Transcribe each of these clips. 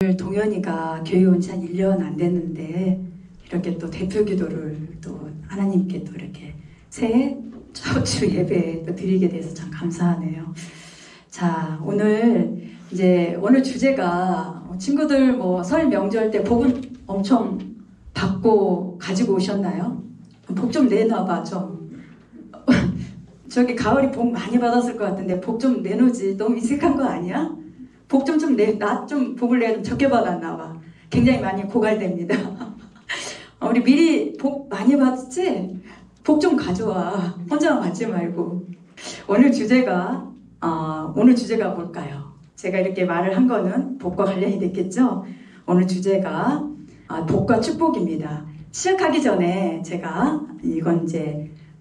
동현이가 교회 온 지 한 1년 안 됐는데 이렇게 또 대표 기도를 또 하나님께 또 이렇게 새해 첫 주 예배 또 드리게 돼서 참 감사하네요. 자, 오늘 주제가 친구들 뭐 설 명절 때 복은 엄청 받고 가지고 오셨나요? 복 좀 내놔봐 좀. 저기 가을이 복 많이 받았을 것 같은데 복 좀 내놓지. 너무 인색한 거 아니야? 복 좀 나 좀 복을 내가 좀 적게 받았나 봐. 굉장히 많이 고갈됩니다. 우리 미리 복 많이 받았지? 복 좀 가져와. 혼자만 받지 말고. 오늘 주제가 뭘까요? 제가 이렇게 말을 한 거는 복과 관련이 됐겠죠? 오늘 주제가 복과 축복입니다. 시작하기 전에 제가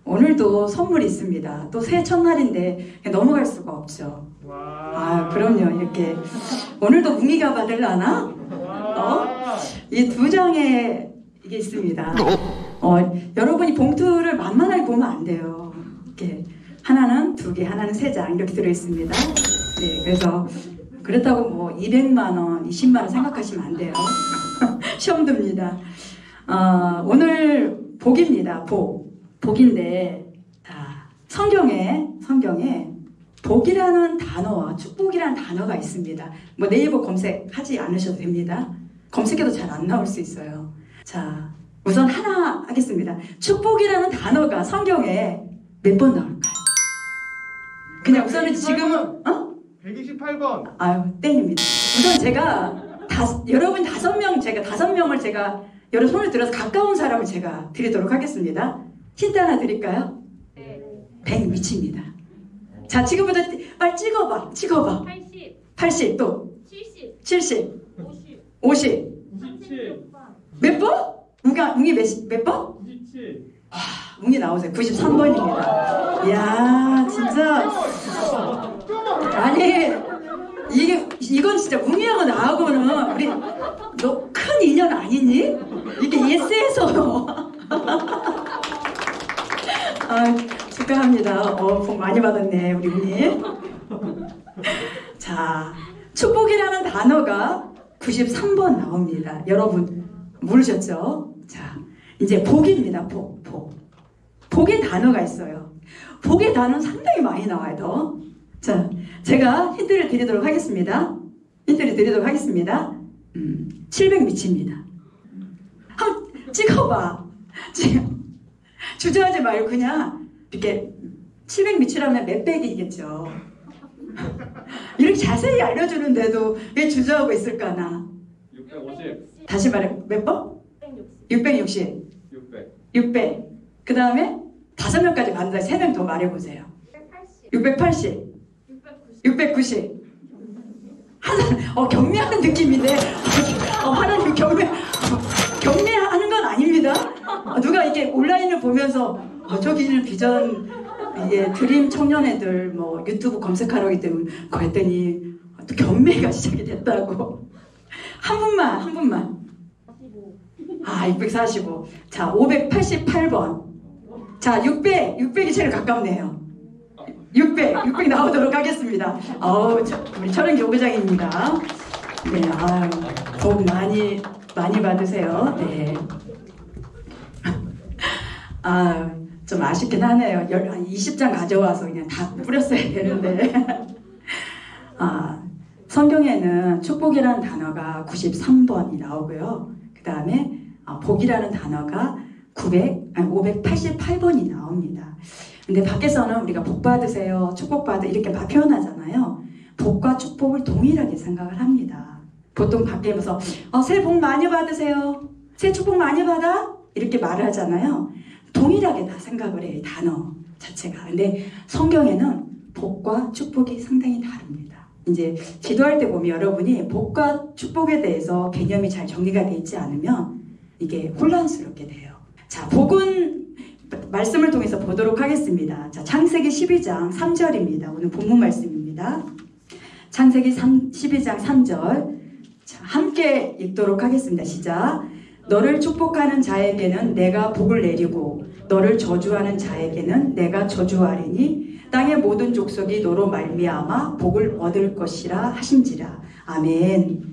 오늘도 선물이 있습니다. 또 새해 첫날인데 넘어갈 수가 없죠. 그럼요. 이렇게 오늘도 뭉이가 받으려나? 이 두 장에 이게 있습니다. 여러분이 봉투를 만만하게 보면 안 돼요. 이렇게 하나는 2개, 하나는 3장 이렇게 들어있습니다. 네, 그래서 그렇다고 뭐 200만 원, 20만 원 생각하시면 안 돼요. 시험 듭니다. 오늘 복입니다. 복인데 성경에 복이라는 단어와 축복이라는 단어가 있습니다. 뭐 네이버 검색하지 않으셔도 됩니다. 검색해도 잘 안 나올 수 있어요. 자, 우선 하나 하겠습니다. 축복이라는 단어가 성경에 몇 번 나올까요? 그냥 우선은 지금은 128번. 아유, 땡입니다. 우선 제가 여러분 5명을 제가 여러 손을 들어서 가까운 사람을 제가 드리도록 하겠습니다. 힌트 하나 드릴까요? 네. 100 미칩니다. 자, 지금부터 빨리 찍어봐. 80 또 70 50 97. 몇 번? 웅이 몇 번? 97. 웅이 나오세요. 93번입니다. 이야, 진짜. 아니, 이건 진짜 웅이하고 나하고는 우리 너 큰 인연 아니니? 이게 예스에서. 축하합니다. 복 많이 받았네, 우리 웅이. 자, 축복이라는 단어가 93번 나옵니다. 여러분 모르셨죠? 자, 이제 복입니다. 복의 단어가 있어요. 복의 단어는 상당히 많이 나와요. 더. 자, 제가 힌트를 드리도록 하겠습니다. 700 미칩니다. 한번 찍어봐. 지금 주저하지 말고 그냥 이렇게 700 미치라면 몇 백이겠죠. 이렇게 자세히 알려주는데도 왜 주저하고 있을까나? 650. 다시 말해, 몇 번? 660. 600. 그 다음에 5명까지 받는다. 3명 더 말해보세요. 680. 690. 경매하는 느낌인데. 하나님 경매하는 건 아닙니다. 누가 이렇게 온라인을 보면서 저기는 비전 이게 드림 청년애들 뭐 유튜브 검색하러 했더니 또 경매가 시작이 됐다고. 한 분만 645. 자, 588번. 자, 600이 제일 가깝네요. 600 나오도록 하겠습니다. 우리 철은 교구장입니다. 네, 복 많이 받으세요. 네. 좀 아쉽긴 하네요. 한 20장 가져와서 그냥 다 뿌렸어야 되는데. 성경에는 축복이라는 단어가 93번이 나오고요. 그 다음에 복이라는 단어가 588번이 나옵니다. 근데 밖에서는 우리가 복 받으세요, 축복 이렇게 표현하잖아요. 복과 축복을 동일하게 생각을 합니다. 보통 밖에서 새해 복 많이 받으세요, 새해 축복 많이 받아? 이렇게 말을 하잖아요. 동일하게 다 생각을 해요, 이 단어 자체가. 근데 성경에는 복과 축복이 상당히 다릅니다. 이제 기도할 때 보면 여러분이 복과 축복에 대해서 개념이 잘 정리가 되어 있지 않으면 이게 혼란스럽게 돼요. 자, 복은 말씀을 통해서 보도록 하겠습니다. 자, 창세기 12장 3절입니다. 오늘 본문 말씀입니다. 창세기 12장 3절. 자, 함께 읽도록 하겠습니다. 시작. 너를 축복하는 자에게는 내가 복을 내리고 너를 저주하는 자에게는 내가 저주하리니 땅의 모든 족속이 너로 말미암아 복을 얻을 것이라 하신지라. 아멘.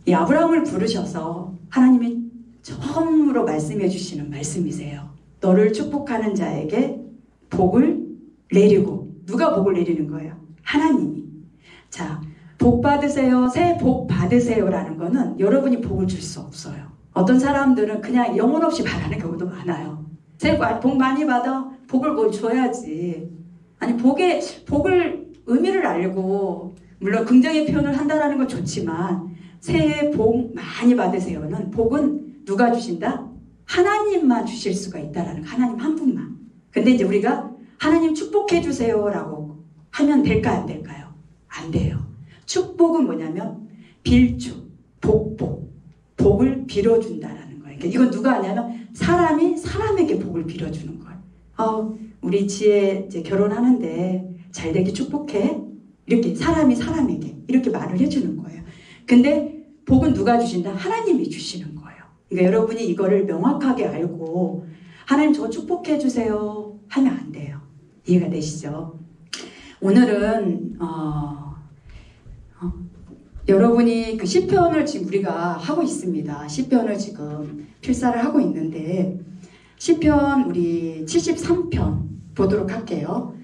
이 아브라함을 부르셔서 하나님이 처음으로 말씀해 주시는 말씀이세요. 너를 축복하는 자에게 복을 내리고. 누가 복을 내리는 거예요? 하나님이. 자, 복 받으세요. 새해 복 받으세요라는 거는 여러분이 복을 줄 수 없어요. 어떤 사람들은 그냥 영혼 없이 바라는 경우도 많아요. 새해 복 많이 받아. 복을 뭐 줘야지. 아니, 복을 의미를 알고 물론 긍정의 표현을 한다라는 건 좋지만 새해 복 많이 받으세요는 복은 누가 주신다? 하나님만 주실 수가 있다라는 거. 하나님 한 분만. 근데 이제 우리가 하나님 축복해 주세요라고 하면 될까요? 안 될까요? 안 돼요. 축복은 뭐냐면 빌축, 복을 빌어준다라는 거예요. 그러니까 이건 누가 하냐면 사람이 사람에게 복을 빌어주는 거예요. 우리 지혜 이제 결혼하는데 잘 되게 축복해. 이렇게 사람이 사람에게 이렇게 말을 해주는 거예요. 근데 복은 누가 주신다? 하나님이 주시는 거예요. 그러니까 여러분이 이거를 명확하게 알고 하나님 저 축복해 주세요 하면 안 돼요. 이해가 되시죠? 오늘은 여러분이 그 시편을 지금 우리가 하고 있습니다. 시편을 지금 필사를 하고 있는데 시편 우리 73편 보도록 할게요.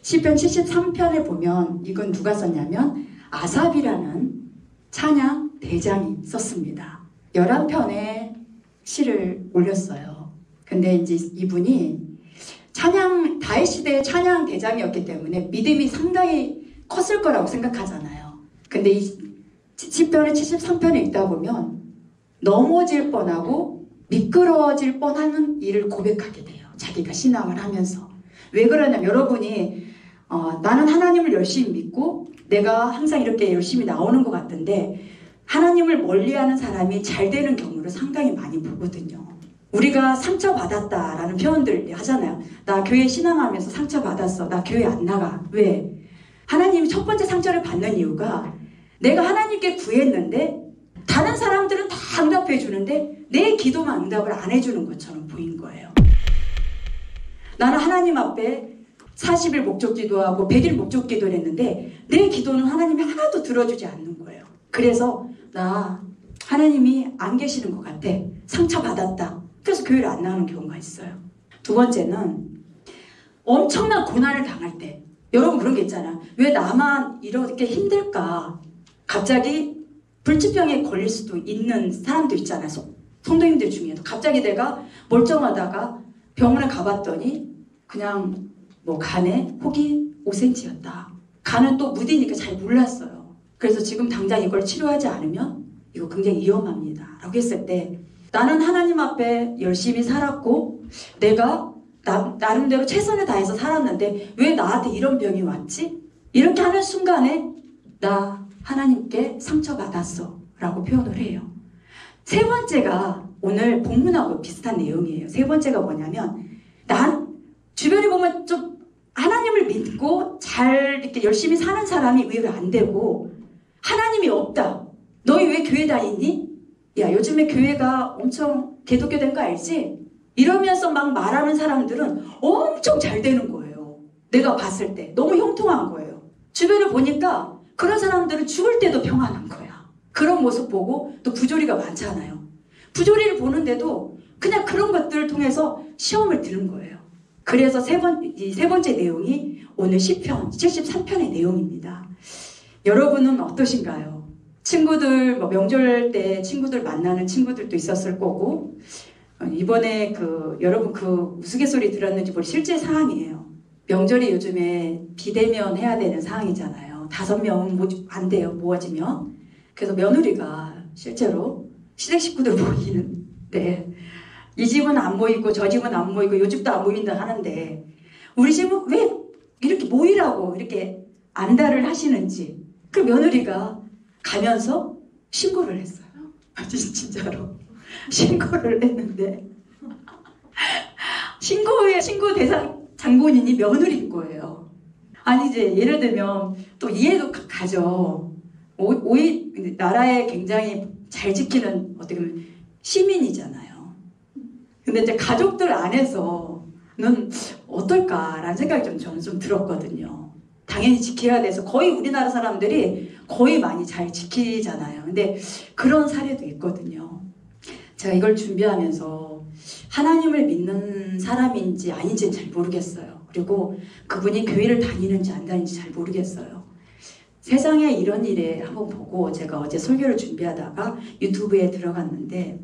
시편 73편에 보면 이건 누가 썼냐면 아삽이라는 찬양 대장이 썼습니다. 11편의 시를 올렸어요. 근데 이제 이분이 다윗 시대의 찬양 대장이었기 때문에 믿음이 상당히 컸을 거라고 생각하잖아요. 근데 이 시편의 73편에 읽다 보면 넘어질 뻔하고 미끄러질 뻔하는 일을 고백하게 돼요. 자기가 신앙을 하면서. 왜 그러냐면 여러분이 나는 하나님을 열심히 믿고 내가 항상 이렇게 열심히 나오는 것 같은데 하나님을 멀리하는 사람이 잘 되는 경우를 상당히 많이 보거든요. 우리가 상처받았다라는 표현들 하잖아요. 나 교회 신앙하면서 상처받았어. 나 교회 안 나가. 왜? 하나님이 첫 번째 상처를 받는 이유가 내가 하나님께 구했는데 다른 사람들은 다 응답해 주는데 내 기도만 응답을 안 해주는 것처럼 보인 거예요. 나는 하나님 앞에 40일 목적 기도하고 100일 목적 기도를 했는데 내 기도는 하나님이 하나도 들어주지 않는 거예요. 그래서 나 하나님이 안 계시는 것 같아. 상처받았다. 그래서 교회를 안 나가는 경우가 있어요. 두 번째는 엄청난 고난을 당할 때 여러분 그런 게 있잖아요. 왜 나만 이렇게 힘들까? 갑자기 불치병에 걸릴 수도 있는 사람들 있잖아요. 성도님들 중에도 갑자기 내가 멀쩡하다가 병원에 가봤더니 그냥 뭐 간에 혹이 5cm였다. 간은 또 무디니까 잘 몰랐어요. 그래서 지금 당장 이걸 치료하지 않으면 이거 굉장히 위험합니다. 라고 했을 때 나는 하나님 앞에 열심히 살았고 내가 나름대로 최선을 다해서 살았는데 왜 나한테 이런 병이 왔지? 이렇게 하는 순간에 나 하나님께 상처받았어 라고 표현을 해요. 세 번째가 오늘 본문하고 비슷한 내용이에요. 세 번째가 뭐냐면 난 주변에 보면 좀 하나님을 믿고 잘 이렇게 열심히 사는 사람이 왜 안 되고 하나님이 없다. 너희 왜 교회 다니니? 야 요즘에 교회가 엄청 개독교 된 거 알지? 이러면서 막 말하는 사람들은 엄청 잘 되는 거예요. 내가 봤을 때 너무 형통한 거예요. 주변을 보니까 그런 사람들은 죽을 때도 평안한 거야. 그런 모습 보고 또 부조리가 많잖아요. 부조리를 보는데도 그냥 그런 것들을 통해서 시험을 드는 거예요. 그래서 이 세 번째 내용이 오늘 시편 73편의 내용입니다. 여러분은 어떠신가요? 친구들 명절 때 친구들 만나는 친구들도 있었을 거고 이번에 여러분 우스갯소리 들었는지 모르 실제 상황이에요. 명절이 요즘에 비대면 해야 되는 상황이잖아요. 5명은 안 돼요. 모아지면. 그래서 며느리가 실제로 시댁 식구들 모이는데 이 집은 안 모이고 저 집은 안 모이고 이 집도 안 모인다 하는데 우리 집은 왜 이렇게 모이라고 이렇게 안달을 하시는지 그 며느리가 가면서 신고를 했어요. 진짜로 신고를 했는데 신고 대상 장본인이 며느리인 거예요. 아니 이제 예를 들면 또 이해도 가죠. 나라에 굉장히 잘 지키는 어떻게 보면 시민이잖아요. 근데 이제 가족들 안에서는 어떨까라는 생각이 저는 좀 들었거든요. 당연히 지켜야 돼서 거의 우리나라 사람들이 거의 많이 잘 지키잖아요. 근데 그런 사례도 있거든요. 제가 이걸 준비하면서 하나님을 믿는 사람인지 아닌지는 잘 모르겠어요. 그리고 그분이 교회를 다니는지 안 다니는지 잘 모르겠어요. 세상에 이런 일에 한번 보고 제가 어제 설교를 준비하다가 유튜브에 들어갔는데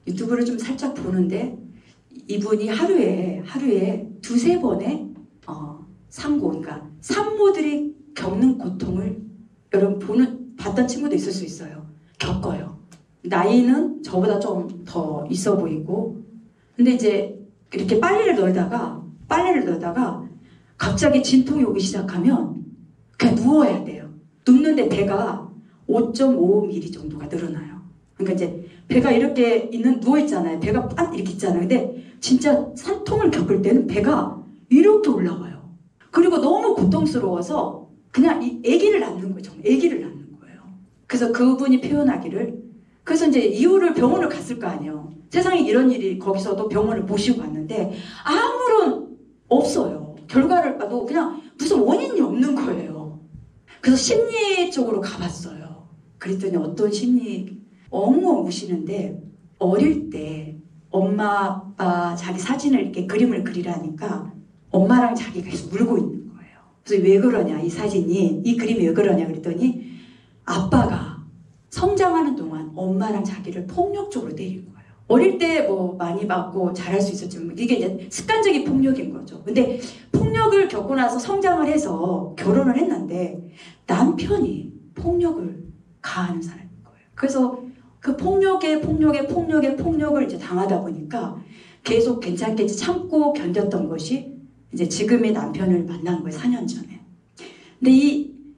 유튜브를 좀 살짝 보는데 이분이 하루에 두세 번의 상고, 그러니까 산모들이 겪는 고통을 여러분 봤던 친구도 있을 수 있어요. 겪어요. 나이는 저보다 좀 더 있어 보이고, 근데 이제 이렇게 빨래를 널다가 갑자기 진통이 오기 시작하면 그냥 누워야 돼요. 눕는데 배가 5.5mm 정도가 늘어나요. 그러니까 이제 배가 이렇게 누워 있잖아요. 배가 빤 이렇게 있잖아요. 근데 진짜 산통을 겪을 때는 배가 이렇게 올라와요. 그리고 너무 고통스러워서 그냥 이 아기를 낳는 거예요. 정말 아기를 낳는 거예요. 그래서 그분이 표현하기를, 그래서 이제 이유를 병원을 갔을 거 아니에요. 세상에 이런 일이, 거기서도 병원을 모시고 갔는데 아무런 없어요. 결과를 봐도 그냥 무슨 원인이 없는 거예요. 그래서 심리 쪽으로 가봤어요. 그랬더니 어떤 심리 엉엉 우시는데 어릴 때 엄마 아빠 자기 사진을 이렇게 그림을 그리라니까 엄마랑 자기가 계속 울고 있는 거예요. 그래서 왜 그러냐, 이 사진이, 이 그림이 왜 그러냐 그랬더니 아빠가 성장하는 동안 엄마랑 자기를 폭력적으로 때린 거예요. 어릴 때 뭐 많이 받고 잘할 수 있었지만 이게 이제 습관적인 폭력인 거죠. 근데 폭력을 겪고 나서 성장을 해서 결혼을 했는데 남편이 폭력을 가하는 사람인 거예요. 그래서 그 폭력을 이제 당하다 보니까 계속 괜찮게 참고 견뎠던 것이 이제 지금의 남편을 만난 거예요. 4년 전에. 근데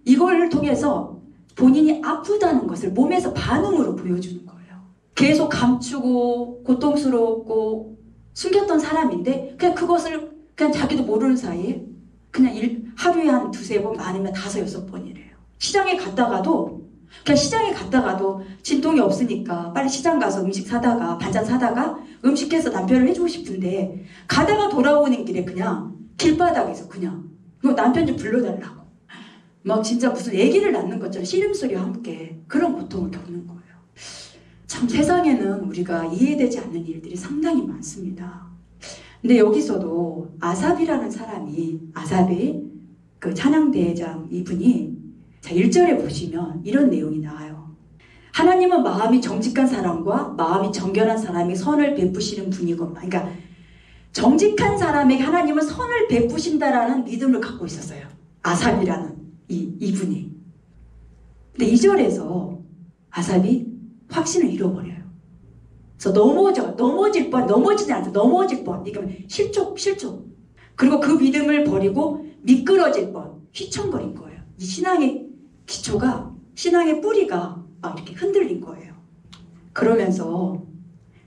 이걸 통해서 본인이 아프다는 것을 몸에서 반응으로 보여주는 거예요. 계속 감추고 고통스럽고 숨겼던 사람인데 그냥 그것을 그냥 자기도 모르는 사이에 그냥 하루에 한 두세 번, 많으면 5, 6번이래요. 시장에 갔다가도 진통이 없으니까 빨리 시장 가서 음식 사다가 반찬 사다가 음식해서 남편을 해주고 싶은데 가다가 돌아오는 길에 그냥 길바닥에서 그냥 남편 좀 불러달라고 막 진짜 무슨 아기를 낳는 것처럼 씨름소리와 함께 그런 고통을 겪는 거예요. 참 세상에는 우리가 이해되지 않는 일들이 상당히 많습니다. 근데 여기서도 아삽이라는 사람이, 아삽이 그 찬양대회장 이분이, 자 1절에 보시면 이런 내용이 나와요. 하나님은 마음이 정직한 사람과 마음이 정결한 사람이 선을 베푸시는 분이거든. 그러니까 정직한 사람에게 하나님은 선을 베푸신다라는 믿음을 갖고 있었어요. 아삽이라는 이분이. 근데 2절에서 아삽이 확신을 잃어버려요. 그래서 넘어지지 않아서 넘어질 뻔. 이거면 실족. 그리고 그 믿음을 버리고 미끄러질 뻔, 휘청거린 거예요. 이 신앙의 기초가, 신앙의 뿌리가 막 이렇게 흔들린 거예요. 그러면서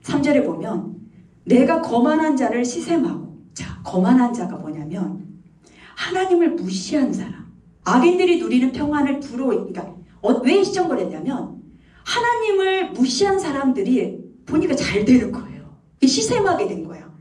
3절에 보면 내가 거만한 자를 시샘하고, 자, 거만한 자가 뭐냐면 하나님을 무시하는 사람, 악인들이 누리는 평안을 그러니까 왜 시청거렸냐면 하나님을 무시한 사람들이 보니까 잘 되는 거예요. 시샘하게 된 거예요.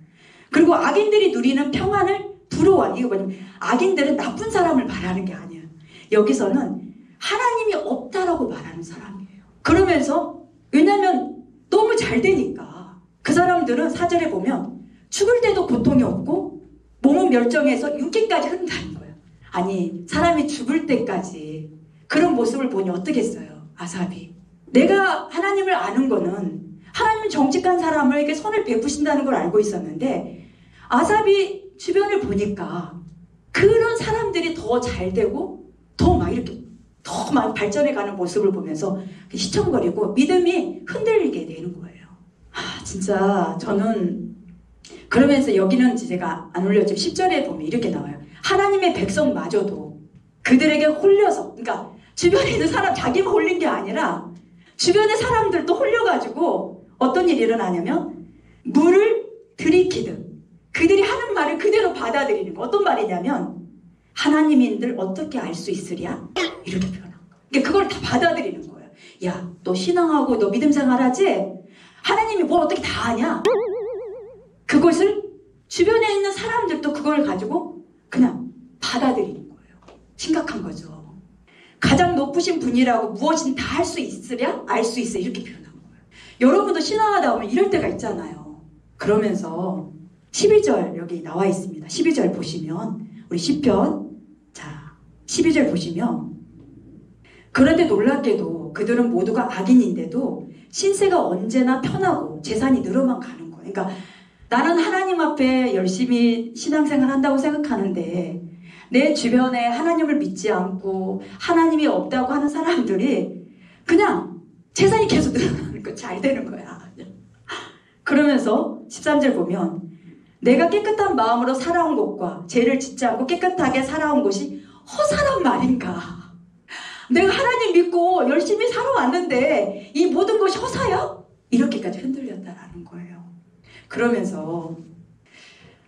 그리고 악인들이 누리는 평안을 부러워하는, 이거 뭐냐면 악인들은 나쁜 사람을 말하는 게 아니에요. 여기서는 하나님이 없다라고 말하는 사람이에요. 그러면서 왜냐면 너무 잘 되니까 그 사람들은 4절에 보면 죽을 때도 고통이 없고 몸은 멸정해서 육기까지 흐른다는 거예요. 아니 사람이 죽을 때까지 그런 모습을 보니 어떻겠어요? 아삽이. 내가 하나님을 아는 거는 하나님은 정직한 사람에게 선을 베푸신다는 걸 알고 있었는데 아삽이 주변을 보니까 그런 사람들이 더 잘 되고 더 막 이렇게 더 막 발전해가는 모습을 보면서 시청거리고 믿음이 흔들리게 되는 거예요. 진짜 저는 그러면서 여기는 제가 안 올렸지만 10절에 보면 이렇게 나와요. 하나님의 백성마저도 그들에게 홀려서, 그러니까 주변에 있는 사람 자기만 홀린 게 아니라 주변의 사람들도 홀려가지고 어떤 일이 일어나냐면 물을 들이키듯 그들이 하는 말을 그대로 받아들이는 거. 어떤 말이냐면 하나님인들 어떻게 알 수 있으랴? 이렇게 표현한 거예요. 그러니까 그걸 다 받아들이는 거예요. 야, 너 신앙하고 너 믿음 생활하지? 하나님이 뭘 어떻게 다 아냐? 그것을 주변에 있는 사람들도 그걸 가지고 그냥 받아들이는 거예요. 높으신 분이라고 무엇이든 다 할 수 있으랴? 알 수 있어. 이렇게 표현한 거예요. 여러분도 신앙하다 보면 이럴 때가 있잖아요. 그러면서 12절 여기 나와 있습니다. 12절 보시면 우리 시편 자 12절 보시면 그런데 놀랍게도 그들은 모두가 악인인데도 신세가 언제나 편하고 재산이 늘어만 가는 거예요. 그러니까 나는 하나님 앞에 열심히 신앙생활 한다고 생각하는데 내 주변에 하나님을 믿지 않고 하나님이 없다고 하는 사람들이 그냥 재산이 계속 늘어나는 거 잘 되는 거야. 그러면서 13절 보면 내가 깨끗한 마음으로 살아온 곳과 죄를 짓지 않고 깨끗하게 살아온 곳이 허사란 말인가? 내가 하나님 믿고 열심히 살아왔는데 이 모든 것이 허사야? 이렇게까지 흔들렸다라는 거예요. 그러면서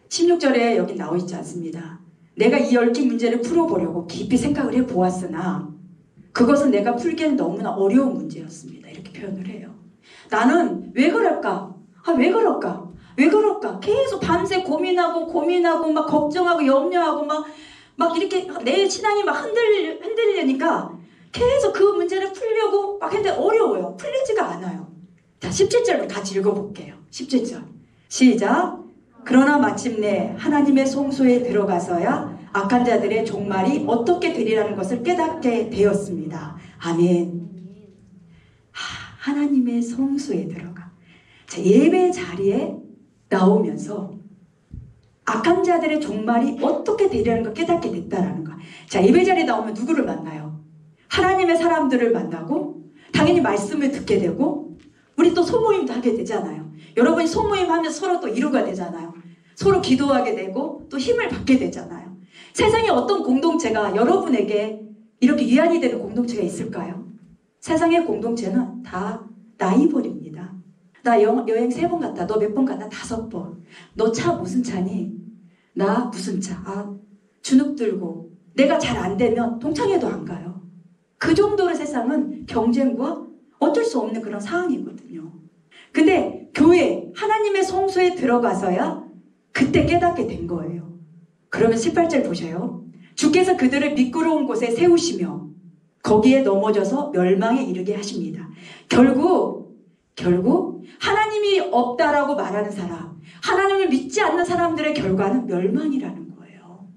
16절에 여기 나와 있지 않습니다. 내가 이 얽힌 문제를 풀어보려고 깊이 생각을 해보았으나 그것은 내가 풀기에는 너무나 어려운 문제였습니다. 이렇게 표현을 해요. 나는 왜 그럴까? 왜 그럴까? 왜 그럴까? 계속 밤새 고민하고 막 걱정하고 염려하고 막 이렇게 내 신앙이 막 흔들리니까 계속 그 문제를 풀려고 막 했는데 어려워요. 풀리지가 않아요. 자, 17절을 같이 읽어볼게요. 17절. 시작. 그러나 마침내 하나님의 성소에 들어가서야 악한 자들의 종말이 어떻게 되리라는 것을 깨닫게 되었습니다. 아멘. 하나님의 성소에 들어가. 자, 예배 자리에 나오면서 악한 자들의 종말이 어떻게 되리라는 걸 깨닫게 됐다라는 거야. 자, 예배 자리에 나오면 누구를 만나요? 하나님의 사람들을 만나고 당연히 말씀을 듣게 되고 우리 또 소모임도 하게 되잖아요. 여러분이 소모임 하면서 서로 또 이루가 되잖아요. 서로 기도하게 되고 또 힘을 받게 되잖아요. 세상에 어떤 공동체가 여러분에게 이렇게 위안이 되는 공동체가 있을까요? 세상의 공동체는 다 나이벌입니다. 나 여행 3번 갔다. 너 몇 번 갔나? 5번. 너 차 무슨 차니? 나 무슨 차? 주눅 들고 내가 잘 안 되면 동창회도 안 가요. 그 정도로 세상은 경쟁과 어쩔 수 없는 그런 상황이거든요. 근데 교회 하나님의 성소에 들어가서야 그때 깨닫게 된 거예요. 그러면 18절 보셔요. 주께서 그들을 미끄러운 곳에 세우시며 거기에 넘어져서 멸망에 이르게 하십니다. 결국 하나님이 없다라고 말하는 사람, 하나님을 믿지 않는 사람들의 결과는 멸망이라는 거예요.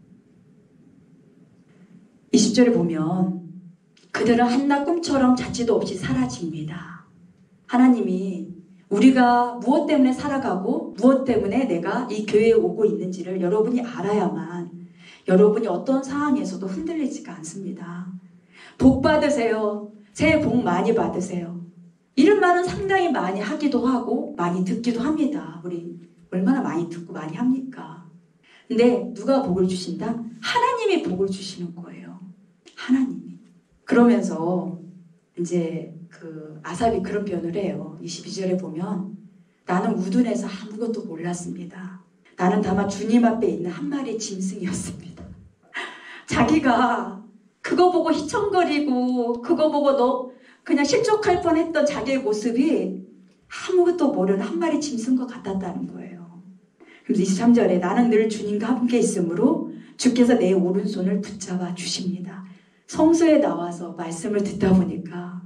20절에 보면 그들은 한낱 꿈처럼 자취도 없이 사라집니다. 하나님이 우리가 무엇 때문에 살아가고 무엇 때문에 내가 이 교회에 오고 있는지를 여러분이 알아야만 여러분이 어떤 상황에서도 흔들리지가 않습니다. 복 받으세요. 새해 복 많이 받으세요. 이런 말은 상당히 많이 하기도 하고 많이 듣기도 합니다. 우리 얼마나 많이 듣고 많이 합니까? 근데 누가 복을 주신다? 하나님이 복을 주시는 거예요. 하나님이. 그러면서 이제 아삽이 그런 표현을 해요. 22절에 보면 나는 우둔해서 아무것도 몰랐습니다. 나는 다만 주님 앞에 있는 한 마리 짐승이었습니다. 자기가 그거 보고 희청거리고 그거 보고 너 그냥 실족할 뻔했던 자기의 모습이 아무것도 모르는 한 마리 짐승과 같았다는 거예요. 그래서 23절에 나는 늘 주님과 함께 있으므로 주께서 내 오른손을 붙잡아 주십니다. 성소에 나와서 말씀을 듣다 보니까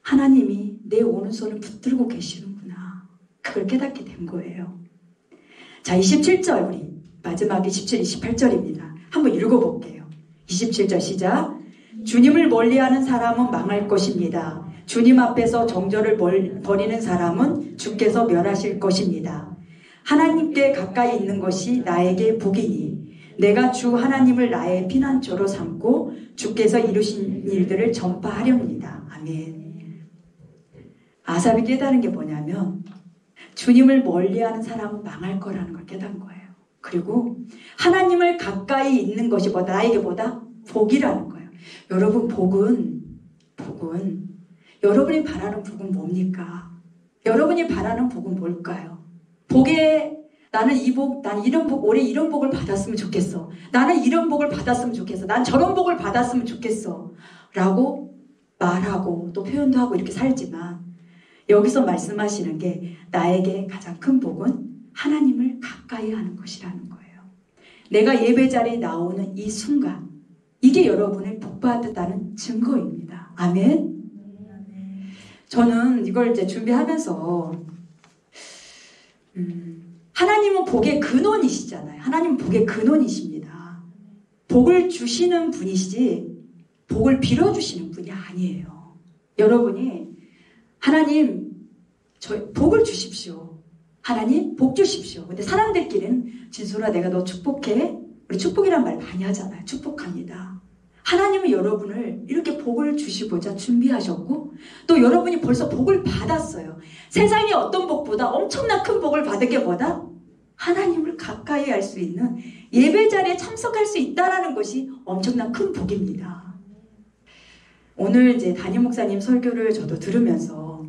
하나님이 내 오른손을 붙들고 계시는구나. 그걸 깨닫게 된 거예요. 자, 27절 우리 마지막에 17, 28절입니다. 한번 읽어볼게요. 27절 시작. 주님을 멀리하는 사람은 망할 것입니다. 주님 앞에서 정죄를 버리는 사람은 주께서 멸하실 것입니다. 하나님께 가까이 있는 것이 나에게 복이니 내가 주 하나님을 나의 피난처로 삼고 주께서 이루신 일들을 전파하렵니다. 아멘. 아삽이 깨달은 게 뭐냐면 주님을 멀리하는 사람은 망할 거라는 걸 깨달은 거예요. 그리고 하나님을 가까이 있는 것이 나에게보다 복이라는 거예요. 여러분 복은 여러분이 바라는 복은 뭡니까? 여러분이 바라는 복은 뭘까요? 복에 나는 난 이런 복, 올해 이런 복을 받았으면 좋겠어. 나는 이런 복을 받았으면 좋겠어. 난 저런 복을 받았으면 좋겠어. 라고 말하고 또 표현도 하고 이렇게 살지만 여기서 말씀하시는 게 나에게 가장 큰 복은 하나님을 가까이 하는 것이라는 거예요. 내가 예배 자리에 나오는 이 순간 이게 여러분을 복받았다는 증거입니다. 아멘. 저는 이걸 이제 준비하면서 하나님은 복의 근원이시잖아요. 하나님은 복의 근원이십니다. 복을 주시는 분이시지 복을 빌어주시는 분이 아니에요. 여러분이 하나님 저 복을 주십시오. 하나님 복 주십시오. 근데 사람들끼리는 진솔아 내가 너 축복해. 우리 축복이란 말 많이 하잖아요. 축복합니다. 하나님은 여러분을 이렇게 복을 주시고자 준비하셨고 또 여러분이 벌써 복을 받았어요. 세상의 어떤 복보다 엄청난 큰 복을 받은 게 뭐다? 하나님을 가까이 할 수 있는 예배 자리에 참석할 수 있다는 것이 엄청난 큰 복입니다. 오늘 이제 담임 목사님 설교를 저도 들으면서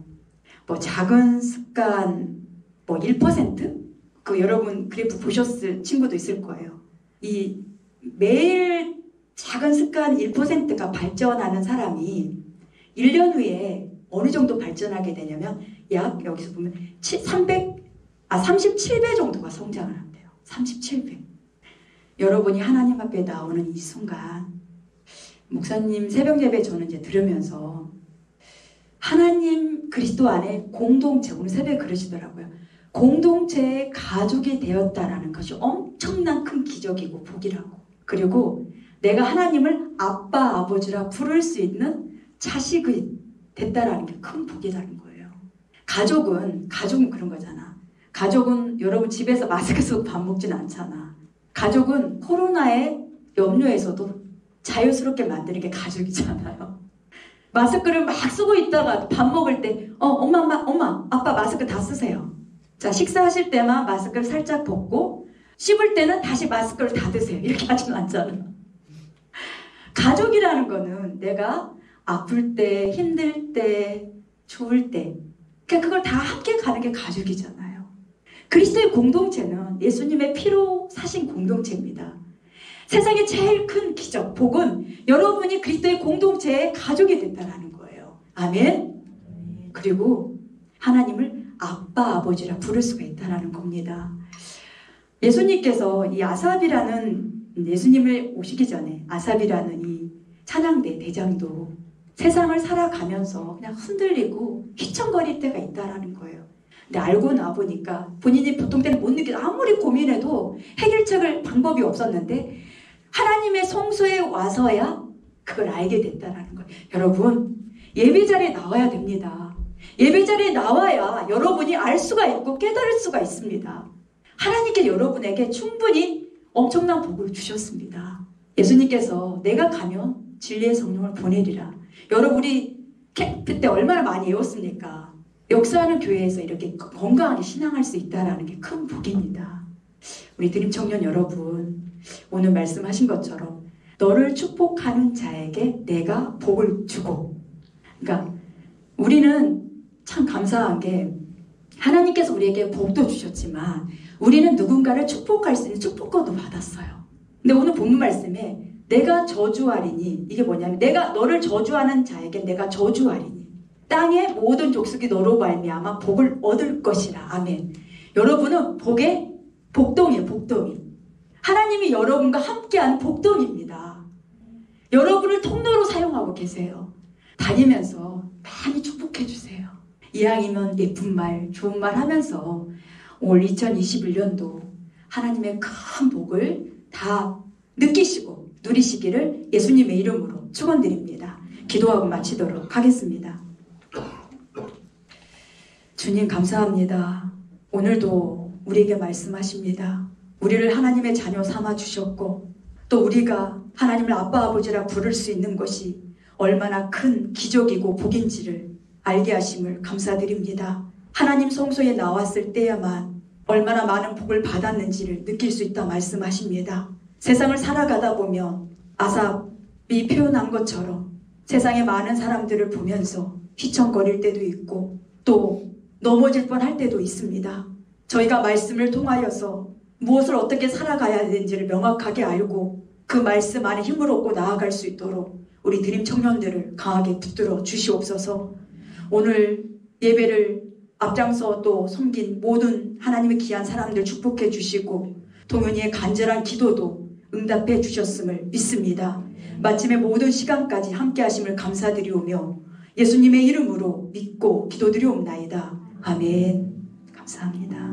뭐 작은 습관 뭐 1%? 그 여러분 그래프 보셨을 친구도 있을 거예요. 이 매일 작은 습관 1%가 발전하는 사람이 1년 후에 어느 정도 발전하게 되냐면 약 여기서 보면 37배 정도가 성장을 한대요. 37배. 여러분이 하나님 앞에 나오는 이 순간 목사님 새벽 예배 저는 이제 들으면서 하나님 그리스도 안에 공동체 오늘 새벽에 그러시더라고요. 공동체의 가족이 되었다라는 것이 엄청난 큰 기적이고 복이라고. 그리고 내가 하나님을 아빠 아버지라 부를 수 있는 자식이 됐다라는 게 큰 복이라는 거예요. 가족은 그런 거잖아. 가족은 여러분 집에서 마스크 쓰고 밥 먹진 않잖아. 가족은 코로나의 염려에서도 자유스럽게 만드는 게 가족이잖아요. 마스크를 막 쓰고 있다가 밥 먹을 때 엄마 아빠 마스크 다 쓰세요. 자 식사하실 때만 마스크를 살짝 벗고 씹을 때는 다시 마스크를 닫으세요. 이렇게 하진 않잖아. 가족이라는 거는 내가 아플 때, 힘들 때, 좋을 때 그러니까 그걸 다 함께 가는 게 가족이잖아요. 그리스도의 공동체는 예수님의 피로 사신 공동체입니다. 세상의 제일 큰 기적, 복은 여러분이 그리스도의 공동체의 가족이 됐다는 거예요. 아멘? 그리고 하나님을 아빠, 아버지라 부를 수가 있다는 겁니다. 예수님께서 이 아삽이라는 예수님을 오시기 전에 아삽이라는 이 찬양대 대장도 세상을 살아가면서 그냥 흔들리고 휘청거릴 때가 있다라는 거예요. 근데 알고 나보니까 본인이 보통 때는 못 느끼고 아무리 고민해도 해결책을 방법이 없었는데 하나님의 성소에 와서야 그걸 알게 됐다라는 거예요. 여러분 예배 자리에 나와야 됩니다. 예배 자리에 나와야 여러분이 알 수가 있고 깨달을 수가 있습니다. 하나님께 여러분에게 충분히 엄청난 복을 주셨습니다. 예수님께서 내가 가면 진리의 성령을 보내리라. 여러분이 캠프 때 얼마나 많이 외웠습니까? 역사하는 교회에서 이렇게 건강하게 신앙할 수 있다는 게 큰 복입니다. 우리 드림 청년 여러분 오늘 말씀하신 것처럼 너를 축복하는 자에게 내가 복을 주고 그러니까 우리는 참 감사한 게 하나님께서 우리에게 복도 주셨지만 우리는 누군가를 축복할 수 있는 축복권도 받았어요. 근데 오늘 본문 말씀에 내가 저주하리니 이게 뭐냐면 내가 너를 저주하는 자에게 내가 저주하리니 땅의 모든 족속이 너로 말미암아 복을 얻을 것이라. 아멘. 여러분은 복의 복동이에요. 복동이. 하나님이 여러분과 함께하는 복동입니다. 여러분을 통로로 사용하고 계세요. 다니면서 많이 축복해 주세요. 이왕이면 예쁜 말, 좋은 말 하면서 올 2021년도 하나님의 큰 복을 다 느끼시고 누리시기를 예수님의 이름으로 축원드립니다. 기도하고 마치도록 하겠습니다. 주님 감사합니다. 오늘도 우리에게 말씀하십니다. 우리를 하나님의 자녀 삼아 주셨고 또 우리가 하나님을 아빠 아버지라 부를 수 있는 것이 얼마나 큰 기적이고 복인지를 알게 하심을 감사드립니다. 하나님 성소에 나왔을 때야만 얼마나 많은 복을 받았는지를 느낄 수 있다 말씀하십니다. 세상을 살아가다 보면 아삽이 표현한 것처럼 세상의 많은 사람들을 보면서 휘청거릴 때도 있고 또 넘어질 뻔할 때도 있습니다. 저희가 말씀을 통하여서 무엇을 어떻게 살아가야 되는지를 명확하게 알고 그 말씀 안에 힘을 얻고 나아갈 수 있도록 우리 드림 청년들을 강하게 붙들어 주시옵소서. 오늘 예배를 앞장서 또 섬긴 모든 하나님의 귀한 사람들 축복해 주시고 동현이의 간절한 기도도 응답해 주셨음을 믿습니다. 마침의 모든 시간까지 함께 하심을 감사드리오며 예수님의 이름으로 믿고 기도드리옵나이다. 아멘. 감사합니다.